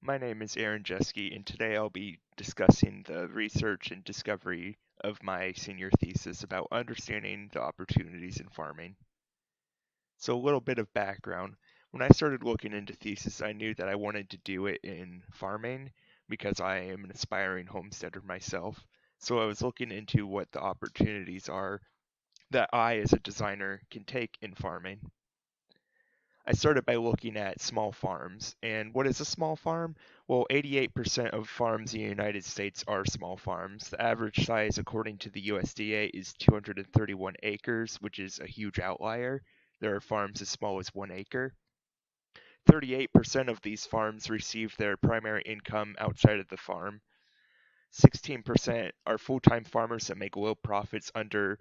My name is Jeschke, and today I'll be discussing the research and discovery of my senior thesis about understanding the opportunities in farming. So, a little bit of background. When I started looking into thesis, I knew that I wanted to do it in farming because I am an aspiring homesteader myself. So, I was looking into what the opportunities are that I, as a designer, can take in farming. I started by looking at small farms. And what is a small farm? Well, 88% of farms in the United States are small farms. The average size, according to the USDA, is 231 acres, which is a huge outlier. There are farms as small as 1 acre. 38% of these farms receive their primary income outside of the farm. 16% are full time farmers that make low profits under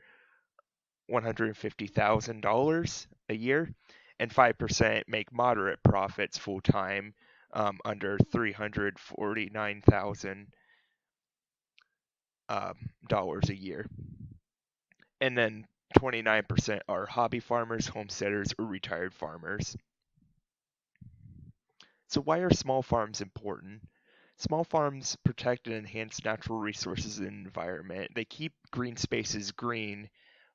$150,000 a year, and 5% make moderate profits full time, under $349,000 a year. And then 29% are hobby farmers, homesteaders, or retired farmers. So, why are small farms important? Small farms protect and enhance natural resources and environment. They keep green spaces green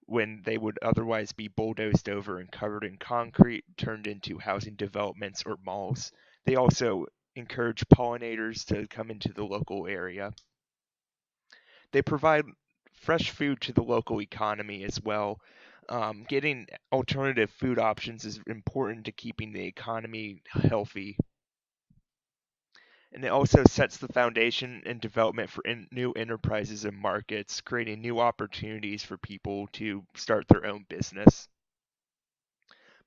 when they would otherwise be bulldozed over and covered in concrete, turned into housing developments or malls. They also encourage pollinators to come into the local area. They provide fresh food to the local economy as well. Getting alternative food options is important to keeping the economy healthy, and it also sets the foundation and development for new enterprises and markets, creating new opportunities for people to start their own business.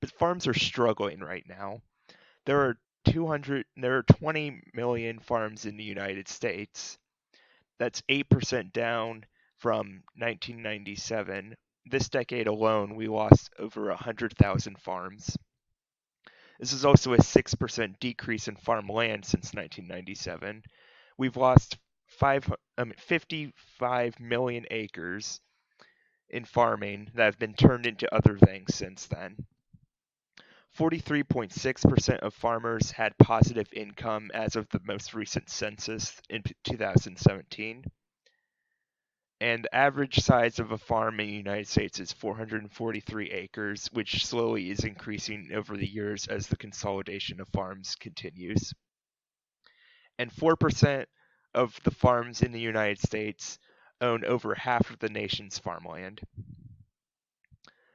But farms are struggling right now. There are 20 million farms in the United States. That's 8% down from 1997. This decade alone, we lost over 100,000 farms. This is also a 6% decrease in farmland since 1997. We've lost 55 million acres in farming that have been turned into other things since then. 43.6% of farmers had positive income as of the most recent census in 2017. And the average size of a farm in the United States is 443 acres, which slowly is increasing over the years as the consolidation of farms continues. And 4% of the farms in the United States own over half of the nation's farmland.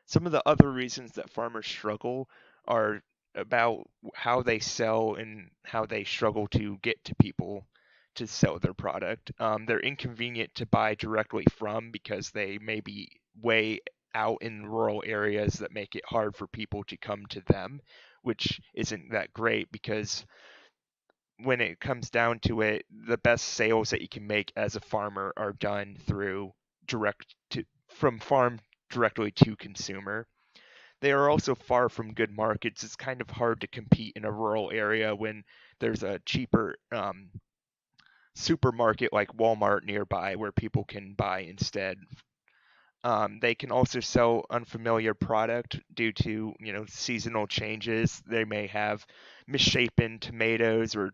Some of the other reasons that farmers struggle are about how they sell and how they struggle to get to people to sell their product. They're inconvenient to buy directly from because they may be way out in rural areas that make it hard for people to come to them, which isn't that great because when it comes down to it, the best sales that you can make as a farmer are done through direct to from farm directly to consumer. They are also far from good markets. It's kind of hard to compete in a rural area when there's a cheaper supermarket like Walmart nearby where people can buy instead. They can also sell unfamiliar product due to seasonal changes. They may have misshapen tomatoes or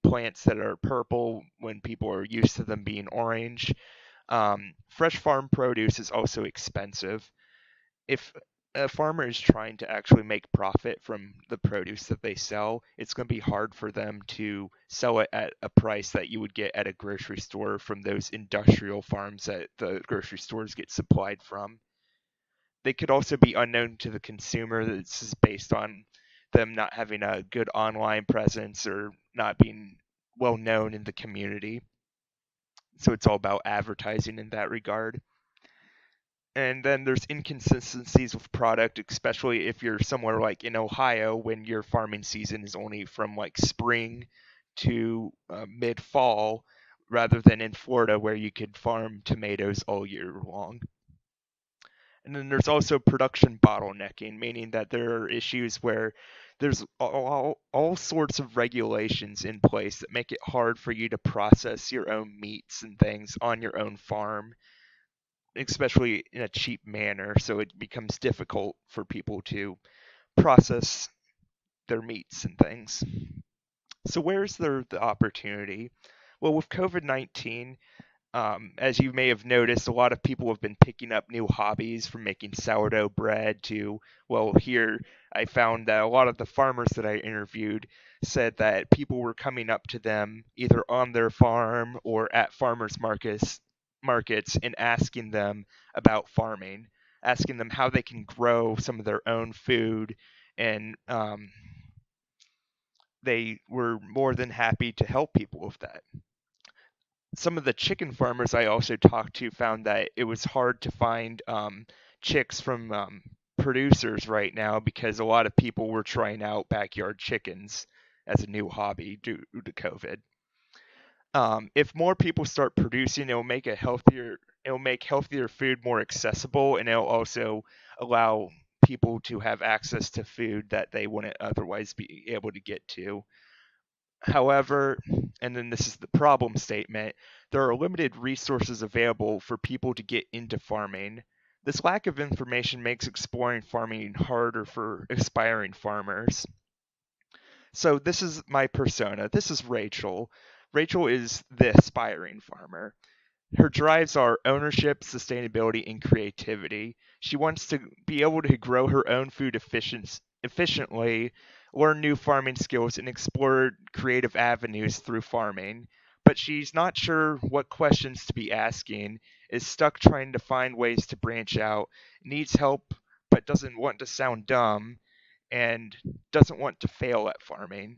plants that are purple when people are used to them being orange. Fresh farm produce is also expensive. If a farmer is trying to actually make profit from the produce that they sell, it's going to be hard for them to sell it at a price that you would get at a grocery store from those industrial farms that the grocery stores get supplied from. They could also be unknown to the consumer. This is based on them not having a good online presence or not being well known in the community. So it's all about advertising in that regard. And then there's inconsistencies with product, especially if you're somewhere like in Ohio when your farming season is only from like spring to mid fall, rather than in Florida where you could farm tomatoes all year long. And then there's also production bottlenecking, meaning that there are issues where there's all sorts of regulations in place that make it hard for you to process your own meats and things on your own farm, especially in a cheap manner. So it becomes difficult for people to process their meats and things. So where's the opportunity? Well, with COVID-19, as you may have noticed, a lot of people have been picking up new hobbies from making sourdough bread to, well, here I found that a lot of the farmers that I interviewed said that people were coming up to them either on their farm or at markets and asking them about farming, asking them how they can grow some of their own food, and they were more than happy to help people with that. Some of the chicken farmers I also talked to found that it was hard to find chicks from producers right now because a lot of people were trying out backyard chickens as a new hobby due to COVID. If more people start producing, it'll make healthier food more accessible, and it'll also allow people to have access to food that they wouldn't otherwise be able to get to. However, and then this is the problem statement, there are limited resources available for people to get into farming. This lack of information makes exploring farming harder for aspiring farmers. So, this is my persona. This is Rachel. Rachel is the aspiring farmer. Her drives are ownership, sustainability, and creativity. She wants to be able to grow her own food efficiently, learn new farming skills, and explore creative avenues through farming. But she's not sure what questions to be asking, is stuck trying to find ways to branch out, needs help but doesn't want to sound dumb, and doesn't want to fail at farming.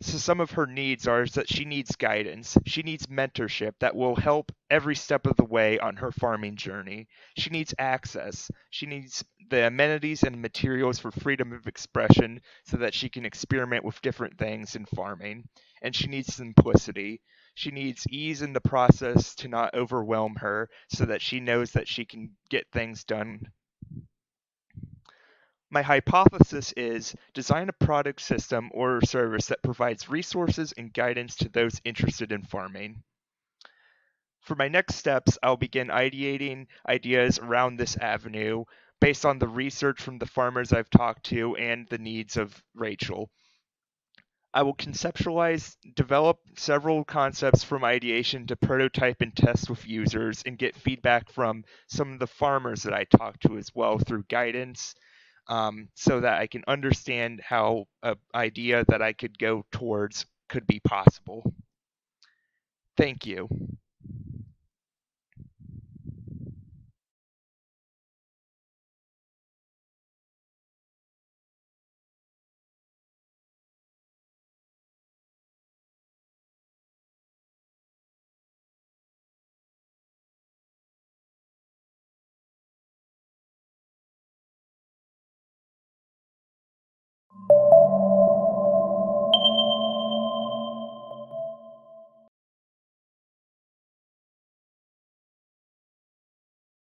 So some of her needs are is that she needs guidance. She needs mentorship that will help every step of the way on her farming journey. She needs access. She needs the amenities and materials for freedom of expression so that she can experiment with different things in farming. And she needs simplicity. She needs ease in the process to not overwhelm her so that she knows that she can get things done. My hypothesis is design a product system or service that provides resources and guidance to those interested in farming. For my next steps, I'll begin ideating ideas around this avenue based on the research from the farmers I've talked to and the needs of Rachel. I will conceptualize, develop several concepts from ideation to prototype and test with users and get feedback from some of the farmers that I talk to as well through guidance, so that I can understand how an idea that I could go towards could be possible. Thank you.